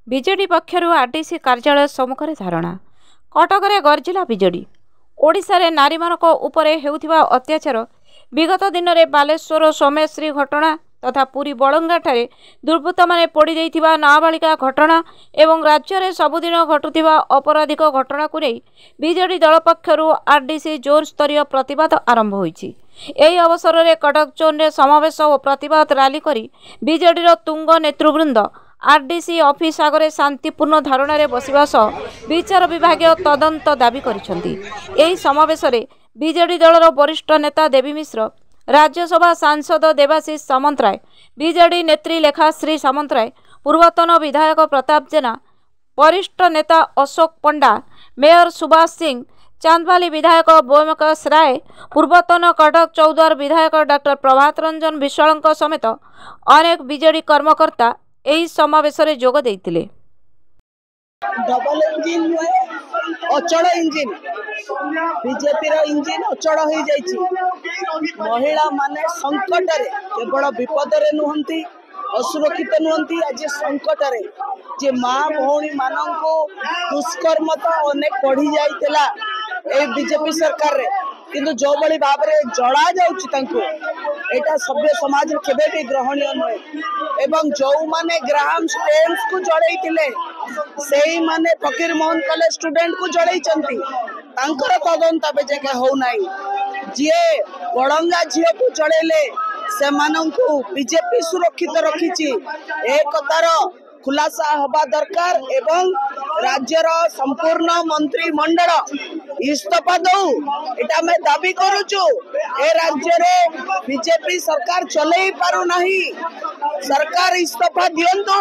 BJD ପକ୍ଷରୁ RDC କାର୍ଯ୍ୟାଳୟ ସମ୍ମୁଖରେ ଧାରଣା। କଟକରେ ଗର୍ଜିଲା ବିଜେଡି। ଓଡ଼ିଶାରେ ନାରୀମାନଙ୍କ ଉପରେ ହେଉଥିବା ଅତ୍ୟାଚାର, ବିଗତ ଦିନରେ ବାଲେଶ୍ୱର ସୋମେଶ୍ରୀ ଘଟଣା ତଥା ପୁରୀ ବଳଙ୍ଗାଠାରେ ଦୁର୍ବୃତ୍ତମାନେ ପୋଡ଼ି ଦେଇଥିବା ନାବାଳିକା ଘଟଣା ଏବଂ ରାଜ୍ୟରେ ସବୁଦିନ ଘଟୁଥିବା ଅପରାଧିକ ଘଟଣାକୁ ନେଇ ବିଜେଡି ଦଳ ପକ୍ଷରୁ ଆରଡିସି ଜୋରସ୍ତରୀୟ ପ୍ରତିବାଦ ଆରମ୍ଭ ହୋଇଛି। ଏହି ଅବସରରେ କଟକ ଜୋନ୍ରେ ସମାବେଶ ଓ ପ୍ରତିବାଦ ରାଲି କରି ବିଜେଡିର ତୁଙ୍ଗ ନେତୃବୃନ୍ଦ ଆରଡିସି ଅଫିସ ଆଗରେ ଶାନ୍ତିପୂର୍ଣ୍ଣ ଧାରଣାରେ ବସିବା ସହ ବିଚାର ବିଭାଗୀୟ ତଦନ୍ତ ଦାବି କରିଛନ୍ତି। ଏହି ସମାବେଶରେ ବିଜେଡି ଦଳର ବରିଷ୍ଠ ନେତା ଦେବୀ ମିଶ୍ର, राज्यसभा सांसद देवाशीष सामंतराय, बीजेडी नेत्री लेखाश्री सामंतराय, पूर्वतन विधायक प्रताप जेना, वरिष्ठ नेता अशोक पंडा, मेयर सुभाष सिंह, चांदबाली विधायक बोमकेश राय, पूर्वतन कटक चौद्वार विधायक डॉक्टर प्रभात रंजन विश्वाल समेत अनेक बीजेडी कर्मकर्ता ଏହି ସମାବେଶରେ ଯୋଗ ଦେଇଥିଲେ। डबल इंजिन अचल इंजिन बीजेपी इंजिन अचल हो जाइए। महिला माने संकट रे केवल विपद रे नुहंती, असुरक्षित नुहंती, आज संकट रे जे माँ भौणी मानंको दुष्कर्म तो अनेक बढ़ी जाइतिला ए बीजेपी सरकार रे, किंतु जो बड़ी भाव रे जड़ा जाउची तांको एटा सभ्य समाज केबे भी ग्रहणीय नुहे। एवं जो माने ग्राहम स्टेन्स को जड़ैतिले सेही माने फकीर मोहन कॉलेज स्टूडेंट को जड़ैचंती, तांकर तदंत बे जगह हो नाही। जिए बड़ंगा झियो को जड़ैले से मानंको बीजेपी सुरक्षित रखिची, एक तार खुलासा हवा दरकार एवं राज्यर संपूर्ण मंत्रिमंडल इस्तीफा दौ एटा मैं दाबी करूचु। ए राज्य रे बीजेपी सरकार चले पारु नहीं, सरकार इस्तीफा दियंतु।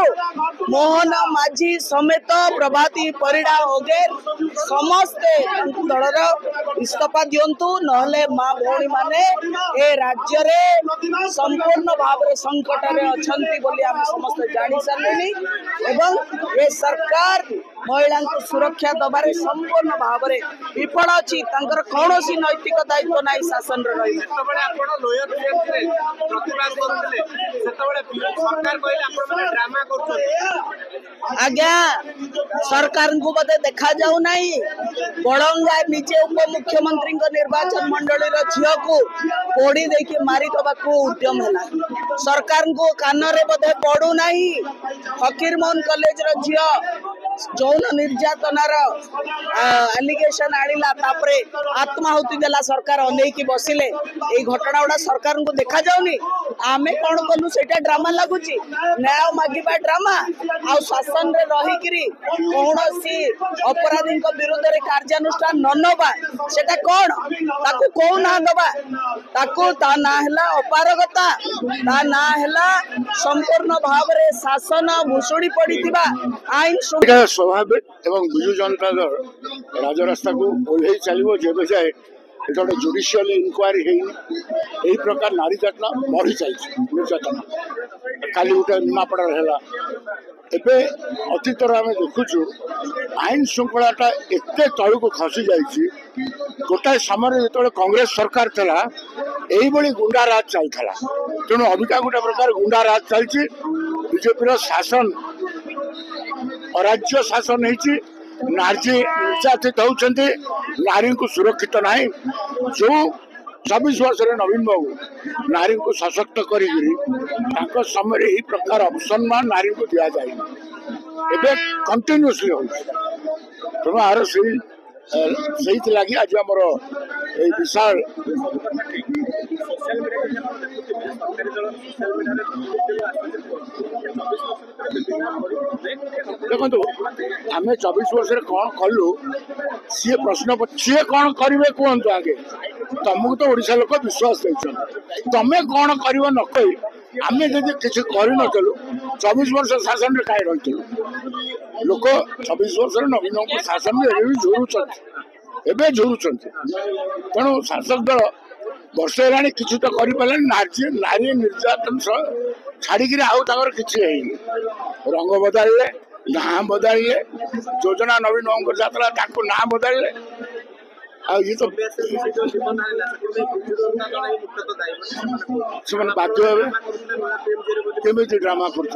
मोहन माझी समेत प्रभाती परिडा वगैरह समस्ते दलर इस्तीफा दियंतु, नहले माँ भौणी माने ए राज्य रे संपूर्ण भाव रे संकट रे अछंती बोली हम समस्त जानि सारलेनी। एवं ये सरकार महिला को सुरक्षा दबारे संपूर्ण भाव में विफल अच्छी, कौन नैतिक दायित्व ना शासन आज्ञा सरकार को बोधे देखा जाऊ नहीं। बड़ंगा निजे उप मुख्यमंत्री निर्वाचन मंडली झील को पोड़ी देखी मारिदवा उद्यम है, सरकार को कान रे बोधे पड़ू नहीं। फकीर मोहन कॉलेज झील जौन निर्यातनार एलिगेशन आनिला, तापरे आत्माहुति देला, सरकार अनेकी बसिले। ए घटना गुड़ा सरकार को देखा जाउनी। आमे कौन कलु सेटा ड्रामा लगुची, न्याय मागिबा ड्रामा आ शासन रे रहिकरी कौनसी अपराधी विरुद्ध रे कार्यानुष्ठान न नबा सेटा कौन ताकू कौ ना दबा, ताकू ता ना हला अपारगता, ता ना हला संपूर्ण भाव रे शासन भुसुड़ी पड़ीथिबा आईन स्वाभाविक एवं विजु जनता दल राजरास्ता को ओल्हे चलो जब जाए गोटे जुडिशियल इनक्वारी है प्रकार नारी जातना बढ़ी चाहिए। निर्यातना काली गोटे निमापड़ा है एवं अतीतर आम देखुचु आईन श्रृंखलाटा एत तल को खसी जाइए। गोटाए समय जो कांग्रेस सरकार था यही गुंडा राज चलता, तेणु अबिका गोटे प्रकार गुंडा राज चलती। बीजेपी शासन अराज्य शासन है, नारी निर्यातित होती, नारी को सुरक्षित ना। जो 24 वर्ष नवीन बाबू नारी को सशक्त कर समय यही प्रकार अपसम्मान नारी को दि जाए कंटिन्यूअसली हो। तेणु आर से लगी आज आम विशाल देखो आम 24 वर्ष कौन कलु सी प्रश्न सी कौन करेंगे कहतु आगे तुमको तो ओडिशा लोक विश्वास देते, तुम्हें कौन कर न कही आम जब किसी करूँ 24 वर्ष शासन में कहीं रही लोक 24 वर्ष नवीन शासन में झुरुंट झुरुंट। तेणु शासक दल वर्ष है किसी तो कर नारी निर्यातन छाड़ी आउ किसी रंग बदलले, ना बदलले, योजना नवीन जाता ना बदलले। ये तो बाध्य हे केमी ड्रामा कर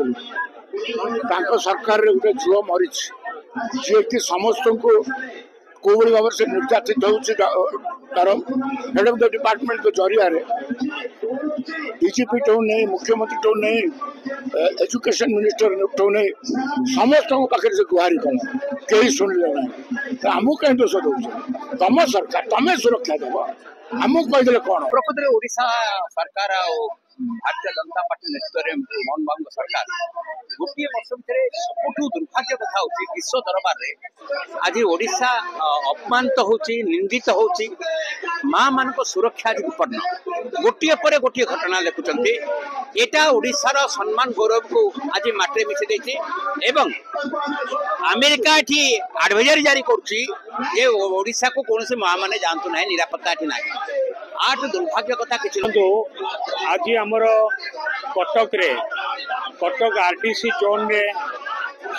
सरकार रे गोटे झुओ मरी जी कि समस्त को कोई भाव से निर्यातित हो डिपार्टमेंट के जरिया डीजीपी टू नहीं मुख्यमंत्री टू नहीं एजुकेशन मिनिस्टर टू नहीं समस्त पाखे से गुहारी कल कहीं शुणिले ना तो आमको कहीं दोष दौ तुम सरकार तुम्हें सुरक्षा देव आमको कहीदे कौन प्रकृत में ओडिशा सरकार भारतीय जनता पार्टी नेतृत्व में मोहन बाबू सरकार गोटे वर्ष भितर सबुठ दुर्भाग्य कथा हूँ विश्व दरबार में आज ओडिशा अपमानित होची निंदित होची माँ मान सुरक्षा आज विपन्न गोटे पर गोटे घटना लिखुंट एटा ओडिशार सम्मान गौरव को आज माटे मिसी देछि एवं अमेरिका एठी एडवाइजरी जारी करुछि जे ओडिशा को कौन से माँ माने जानतु ना निरापत्ता एठी ना आठ दुर्भाग्य कथा किछि आज आमर कटक आरटीसी जोन रे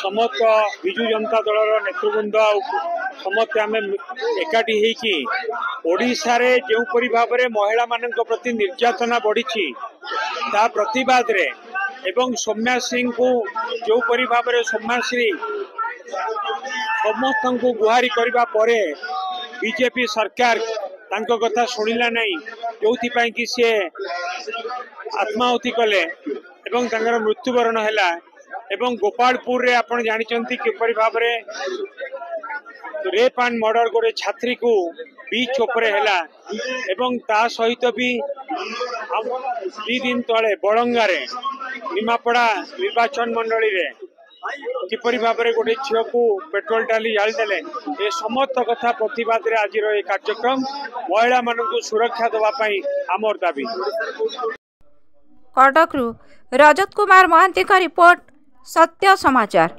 समस्त विजु जनता दल नेतृवृंद समस्त आम एकाठी होकि ओडिशा रे जो परि भाव में महिला मान प्रति निर्यातना बढ़ी ता प्रतिवाद रे एवं सौम्याश्री को जो परि भाव में सौम्याश्री समस्त को गुहारी करबा परे बीजेपी सरकार तांको कथा शुणिला नहीं जो कि सी आत्माहुति कले एवं तांकर मृत्युवरण हैला एवं गोपालपुर रे आपण जानिचंती किपरि भाव में रेप एंड मर्डर गोटे छात्री को बीच उपरे हैला एवं ता सहित भी 2 दिन तले बड़ंगा रे निमापड़ा निर्वाचन मंडली रे किपरि भाव में गोटे झील को पेट्रोल डाली जालीदेले ये समस्त कथा प्रतिवाद रे आज ये कार्यक्रम महिला मानू सुरक्षा देवाई आमर दाबी। कटकरू रजत कुमार महांती का रिपोर्ट सत्य समाचार।